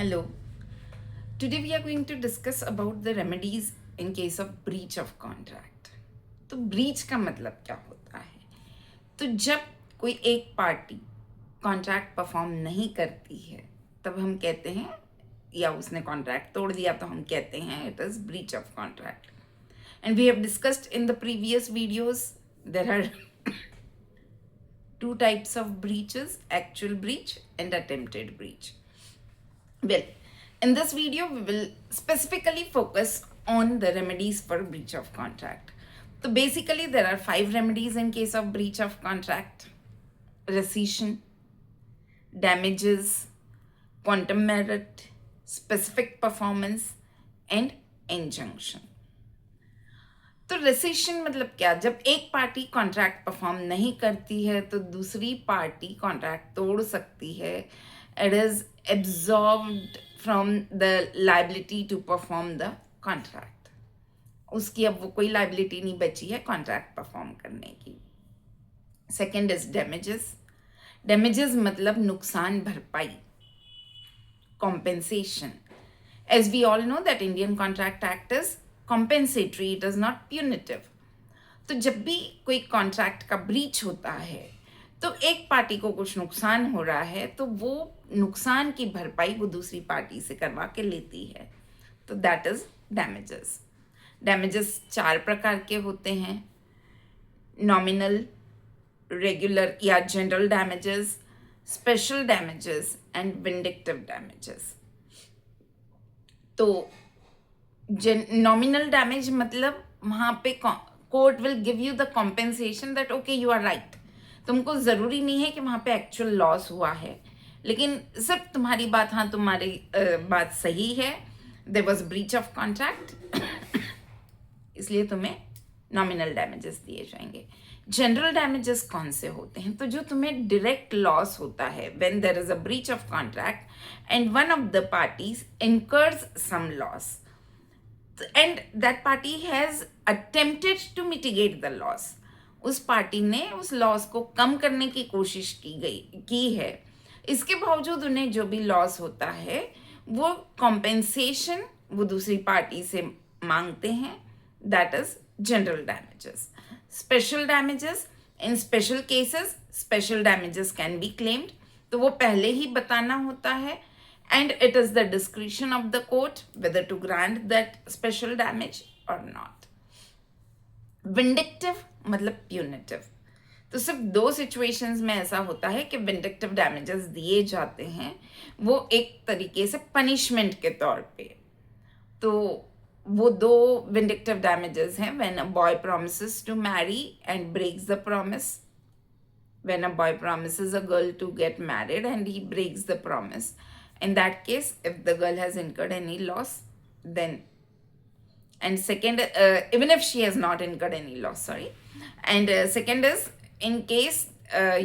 Hello. Today we are going to discuss about the remedies in case of breach of contract. तो breach का मतलब क्या होता है? तो जब कोई एक पार्टी कॉन्ट्रैक्ट परफॉर्म नहीं करती है तब हम कहते हैं, या उसने कॉन्ट्रैक्ट तोड़ दिया तो हम कहते हैं it is breach of contract. And we have discussed in the previous videos there are two types of breaches: actual breach and attempted breach. Well, in this video, we will specifically focus on the remedies for breach of contract. So basically, there are 5 remedies in case of breach of contract: rescission, damages, quantum merit, specific performance, and injunction. तो rescission मतलब क्या? जब एक party contract perform नहीं करती है तो दूसरी पार्टी कॉन्ट्रैक्ट तोड़ सकती है. It is absorbed from the liability to perform the contract. उसकी अब वो कोई लाइबिलिटी नहीं बची है कॉन्ट्रैक्ट परफॉर्म करने की. Second is damages. डैमेजेस मतलब नुकसान भरपाई, compensation. As we all know that Indian Contract Act is compensatory, it is not punitive. तो जब भी कोई कॉन्ट्रैक्ट का ब्रीच होता है तो एक पार्टी को कुछ नुकसान हो रहा है तो वो नुकसान की भरपाई वो दूसरी पार्टी से करवा के लेती है. तो दैट इज डैमेजेस. डैमेजेस 4 प्रकार के होते हैं: नॉमिनल, रेगुलर या general damages, special damages and vindictive damages. तो नॉमिनल डैमेज मतलब वहाँ पे court will give you the compensation that okay you are right. तुमको ज़रूरी नहीं है कि वहाँ पे एक्चुअल लॉस हुआ है, लेकिन सिर्फ तुम्हारी बात, हाँ तुम्हारी बात सही है, there was breach of contract, इसलिए तुम्हें नॉमिनल डैमेजेस दिए जाएंगे. जनरल डैमेजेस कौन से होते हैं? तो जो तुम्हें डायरेक्ट लॉस होता है when there is a breach of contract and one of the parties incurs some loss and that party has attempted to mitigate the loss. उस पार्टी ने उस लॉस को कम करने की कोशिश की है. इसके बावजूद उन्हें जो भी लॉस होता है वो कॉम्पेंसेशन वो दूसरी पार्टी से मांगते हैं. That is general damages. Special damages, in special cases special damages can be claimed. तो वो पहले ही बताना होता है and it is the discretion of the court whether to grant that special damage or not. Vindictive मतलब punitive. तो सिर्फ 2 situations में ऐसा होता है कि विंडिक्टिव डैमेजेस दिए जाते हैं, वो एक तरीके से पनिशमेंट के तौर पे. तो वो 2 विंडिक्टिव डैमेजेस हैं: when a boy promises to marry and breaks the promise. When a boy promises a girl to get married and he breaks the promise. In that case, if the girl has incurred any loss, then, and second, even if she has not incurred any loss, sorry. And second is in case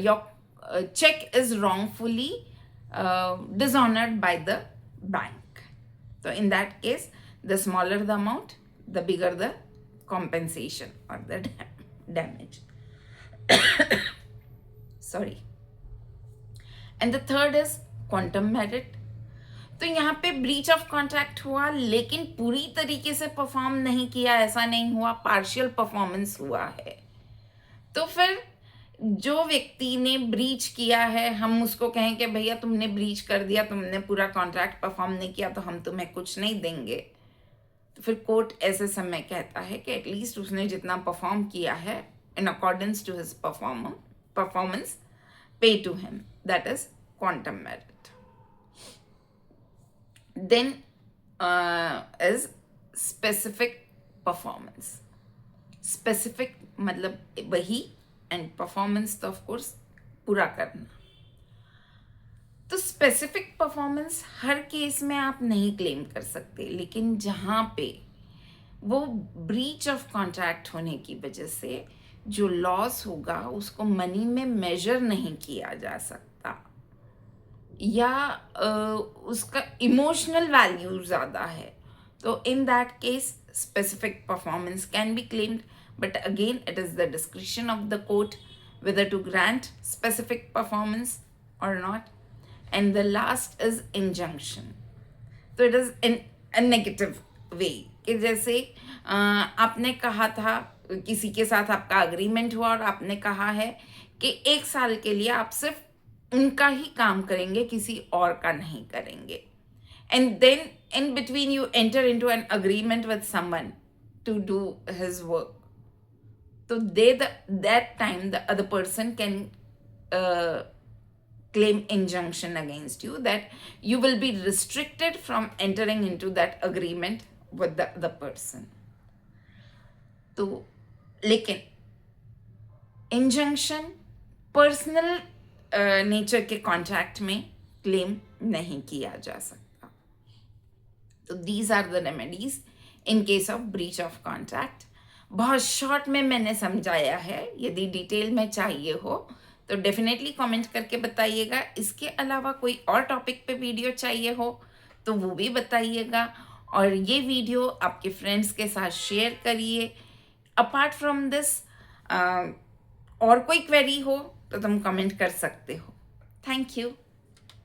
your check is wrongfully dishonored by the bank. So in that case, the smaller the amount, the bigger the compensation or the damage. Sorry. And the third is quantum merit. तो यहाँ पे breach of contract हुआ लेकिन पूरी तरीके से perform नहीं किया, ऐसा नहीं हुआ, पार्शियल परफॉर्मेंस हुआ है. तो फिर जो व्यक्ति ने ब्रीच किया है हम उसको कहें कि भैया तुमने ब्रीच कर दिया, तुमने पूरा कॉन्ट्रैक्ट परफॉर्म नहीं किया तो हम तुम्हें कुछ नहीं देंगे. तो फिर कोर्ट ऐसे समय कहता है कि एटलीस्ट उसने जितना परफॉर्म किया है in accordance to his performance, pay to him. That is quantum merit. Then is specific performance. Specific मतलब वही, and performance तो of course पूरा करना. तो स्पेसिफिक परफॉर्मेंस हर केस में आप नहीं क्लेम कर सकते, लेकिन जहाँ पे वो ब्रीच ऑफ कॉन्ट्रैक्ट होने की वजह से जो लॉस होगा उसको मनी में मेजर नहीं किया जा सकता या उसका इमोशनल वैल्यू ज़्यादा है, तो in that case specific performance can be claimed. But again it is the description of the court whether to grant specific performance or not. And the last is injunction. तो it is in a negative way कि जैसे आपने कहा था, किसी के साथ आपका अग्रीमेंट हुआ और आपने कहा है कि 1 साल के लिए आप सिर्फ उनका ही काम करेंगे, किसी और का नहीं करेंगे, and then in between you enter into an agreement with someone to do his work. So that time the other person can uh, claim injunction against you, that you will be restricted from entering into that agreement with the other person. तो लेकिन injunction personal nature के contract में claim नहीं किया जा सकता. तो these are the remedies in case of breach of contract. बहुत शॉर्ट में मैंने समझाया है. यदि डिटेल में चाहिए हो तो डेफिनेटली कमेंट करके बताइएगा. इसके अलावा कोई और टॉपिक पे वीडियो चाहिए हो तो वो भी बताइएगा, और ये वीडियो आपके फ्रेंड्स के साथ शेयर करिए. अपार्ट फ्रॉम दिस और कोई क्वेरी हो तो तुम कमेंट कर सकते हो. Thank you.